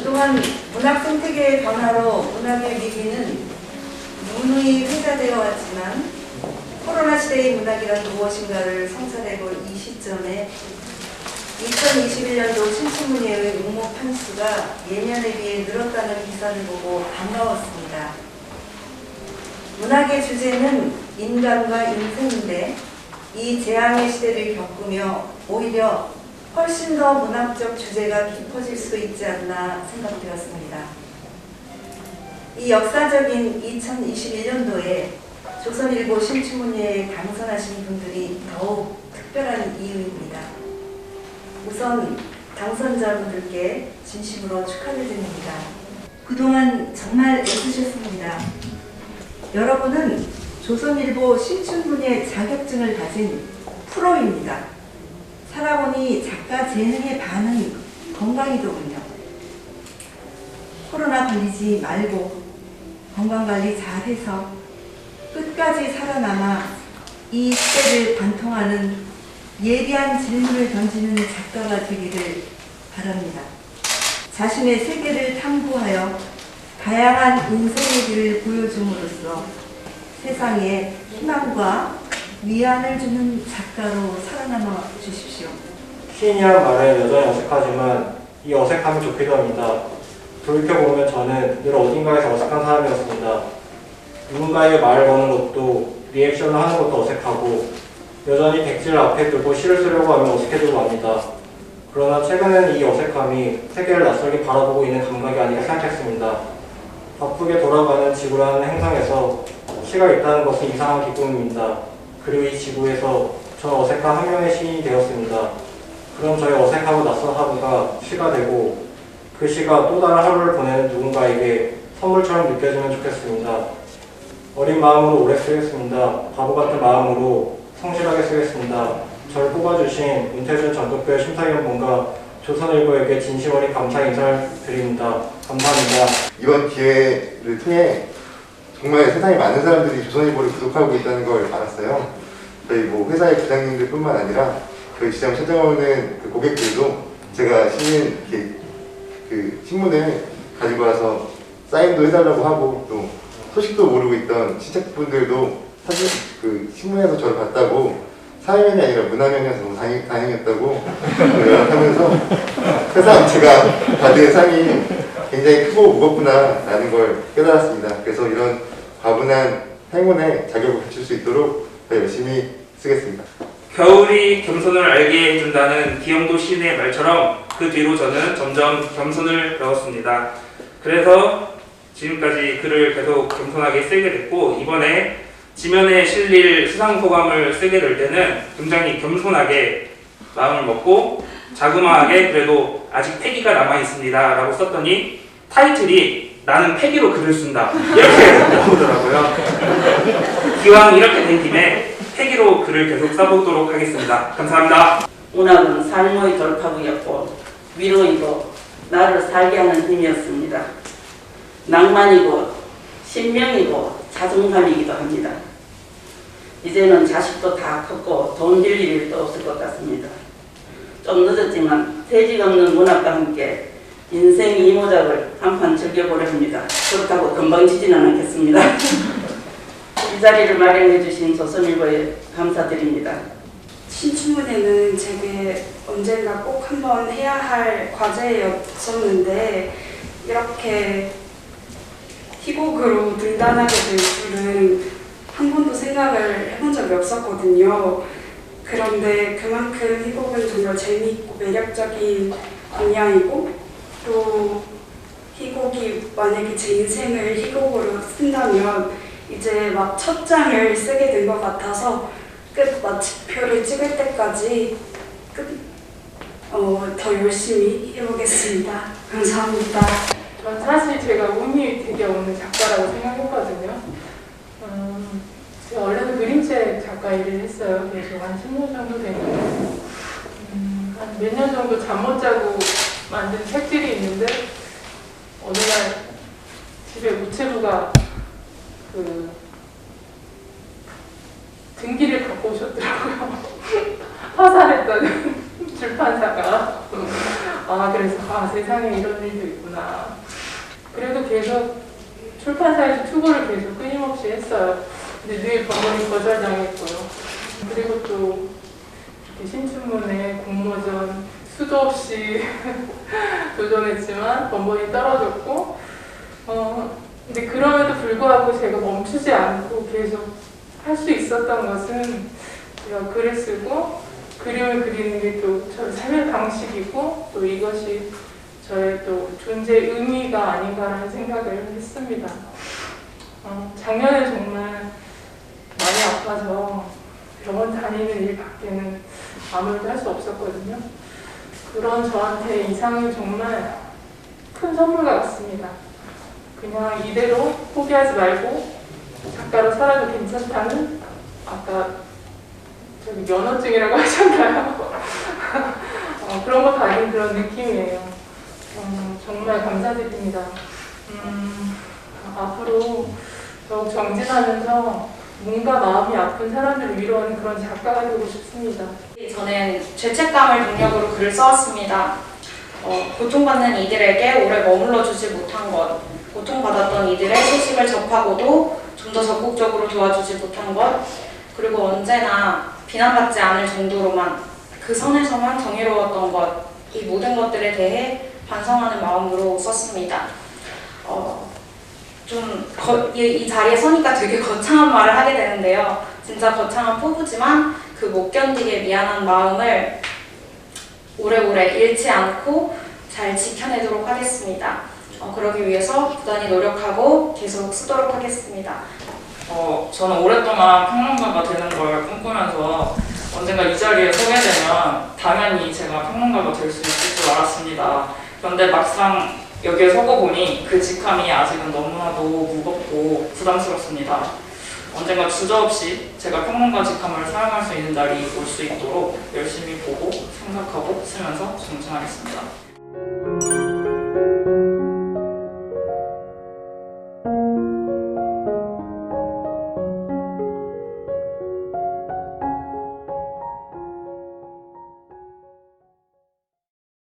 그동안 문학 생태계의 변화로 문학의 위기는 누누이 회자되어 왔지만 코로나 시대의 문학이란 무엇인가를 성찰해볼 이 시점에 2021년도 신춘문예의 응모 판수가 예년에 비해 늘었다는 기사를 보고 반가웠습니다. 문학의 주제는 인간과 인생인데 이 재앙의 시대를 겪으며 오히려 훨씬 더 문학적 주제가 깊어질 수 있지 않나 생각되었습니다. 이 역사적인 2021년도에 조선일보 신춘문예에 당선하신 분들이 더욱 특별한 이유입니다. 우선 당선자분들께 진심으로 축하를 드립니다. 그동안 정말 애쓰셨습니다. 여러분은 조선일보 신춘문예 자격증을 가진 프로입니다. 살아보니 작가 재능의 반은 건강이더군요. 코로나 걸리지 말고 건강관리 잘해서 끝까지 살아남아 이 시대를 관통하는 예리한 질문을 던지는 작가가 되기를 바랍니다. 자신의 세계를 탐구하여 다양한 인생의 길을 보여줌으로써 세상에 희망과 위안을 주는 작가로 살아남아 주십시오. 시인이란 말은 여전히 어색하지만 이 어색함이 좋기도 합니다. 돌이켜보면 저는 늘 어딘가에서 어색한 사람이었습니다. 누군가에게 말을 거는 것도 리액션을 하는 것도 어색하고 여전히 백지를 앞에 두고 시를 쓰려고 하면 어색해지고 맙니다. 그러나 최근에는 이 어색함이 세계를 낯설게 바라보고 있는 감각이 아닌가 생각했습니다. 바쁘게 돌아가는 지구라는 행성에서 시가 있다는 것은 이상한 기쁨입니다. 그리고 이 지구에서 저는 어색한 한 명의 시인이 되었습니다. 그럼 저의 어색하고 낯선 하루가 시가 되고 그 시가 또 다른 하루를 보내는 누군가에게 선물처럼 느껴지면 좋겠습니다. 어린 마음으로 오래 쓰겠습니다. 바보 같은 마음으로 성실하게 쓰겠습니다. 저를 뽑아주신 문태준 전북교회 심사위원분과 조선일보에게 진심 어린 감사 인사를 드립니다. 감사합니다. 이번 기회를 통해 정말 세상에 많은 사람들이 조선일보를 구독하고 있다는 걸 알았어요. 저희 회사의 부장님들 뿐만 아니라 저희 시장 찾아오는 그 고객들도 제가 신문 신문을 가지고 와서 사인도 해달라고 하고 또 소식도 모르고 있던 친척분들도 사실 신문에서 저를 봤다고 사회면이 아니라 문화면이어서 너무 다행이었다고 연락하면서 세상 제가 받은 상이 굉장히 크고 무겁구나 라는 걸 깨달았습니다. 그래서 이런 과분한 행운에 자격을 갖출 수 있도록 더 열심히 쓰겠습니다. 겨울이 겸손을 알게 해준다는 기영도 시인의 말처럼 그 뒤로 저는 점점 겸손을 배웠습니다. 그래서 지금까지 글을 계속 겸손하게 쓰게 됐고 이번에 지면에 실릴 수상소감을 쓰게 될 때는 굉장히 겸손하게 마음을 먹고 자그마하게 그래도 아직 패기가 남아있습니다 라고 썼더니 타이틀이 나는 패기로 글을 쓴다 이렇게 나오더라고요. 기왕 이렇게 된 김에 패기로 글을 계속 써보도록 하겠습니다. 감사합니다. 문학은 삶의 돌파구였고 위로이고 나를 살게 하는 힘이었습니다. 낭만이고 신명이고 자존감이기도 합니다. 이제는 자식도 다 컸고 돈 빌릴 일도 없을 것 같습니다. 좀 늦었지만 퇴직 없는 문학과 함께 인생 이모작을 한판 즐겨보려 합니다. 그렇다고 금방 지지는 않겠습니다. 이 자리를 마련해 주신 조선일보에 감사드립니다. 신춘문예는 제게 언젠가 꼭 한번 해야 할 과제였었는데 이렇게 희곡으로 등단하게 될 줄은 한 번도 생각을 해본 적이 없었거든요. 그런데 그만큼 희곡은 정말 재미있고 매력적인 분야이고 또 희곡이 만약에 제 인생을 희곡으로 쓴다면 이제 막 첫 장을 쓰게 된 것 같아서 끝 마침표를 찍을 때까지 더 열심히 해보겠습니다. 감사합니다. 전 사실 제가 운이 되게 없는 작가라고 생각했거든요. 제가 원래는 그림책 작가 일을 했어요. 그래서 한 10년 정도 됐는데 한 몇 년 정도 잠 못 자고 만든 책들이 있는데 어느 날 집에 우체부가 등기를 갖고 오셨더라고요. 화살했던 출판사가 그래서 세상에 이런 일도 있구나. 그래도 계속 출판사에서 투고를 계속 끊임없이 했어요. 근데 늘 번번이 거절당했고요. 그리고 또 이렇게 신춘문예, 공모전 수도 없이 도전했지만 번번이 떨어졌고, 근데 그럼에도 불구하고 제가 멈추지 않고 계속 할 수 있었던 것은 제가 글을 쓰고 그림을 그리는 게 또 저의 삶의 방식이고 또 이것이 저의 또 존재의 의미가 아닌가라는 생각을 했습니다. 작년에 정말 많이 아파서 병원 다니는 일 밖에는 아무것도 할 수 없었거든요. 그런 저한테 이상이 정말 큰 선물 같습니다. 그냥 이대로 포기하지 말고 작가로 살아도 괜찮다는, 아까 저기 면허증이라고 하셨나요? 그런 거 가진 그런 느낌이에요. 정말 감사드립니다. 앞으로 더욱 정진하면서 뭔가 마음이 아픈 사람들을 위로하는 그런 작가가 되고 싶습니다. 저는 죄책감을 동력으로 글을 써왔습니다. 고통받는 이들에게 오래 머물러 주지 못한 것, 고통받았던 이들의 소식을 접하고도 좀 더 적극적으로 도와주지 못한 것, 그리고 언제나 비난받지 않을 정도로만 그 선에서만 정의로웠던 것, 이 모든 것들에 대해 반성하는 마음으로 썼습니다. 이 자리에 서니까 되게 거창한 말을 하게 되는데요. 진짜 거창한 포부지만 그 못 견디게 미안한 마음을 오래오래 잃지 않고 잘 지켜내도록 하겠습니다. 그러기 위해서 부단히 노력하고 계속 쓰도록 하겠습니다. 저는 오랫동안 평론가가 되는 걸 꿈꾸면서 언젠가 이 자리에 서게 되면 당연히 제가 평론가가 될 수 있을 줄 알았습니다. 그런데 막상 여기에 서고 보니 그 직함이 아직은 너무나도 무겁고 부담스럽습니다. 언젠가 주저없이 제가 평론가 직함을 사용할 수 있는 날이 올 수 있도록 열심히 보고 생각하고 쓰면서 정진하겠습니다.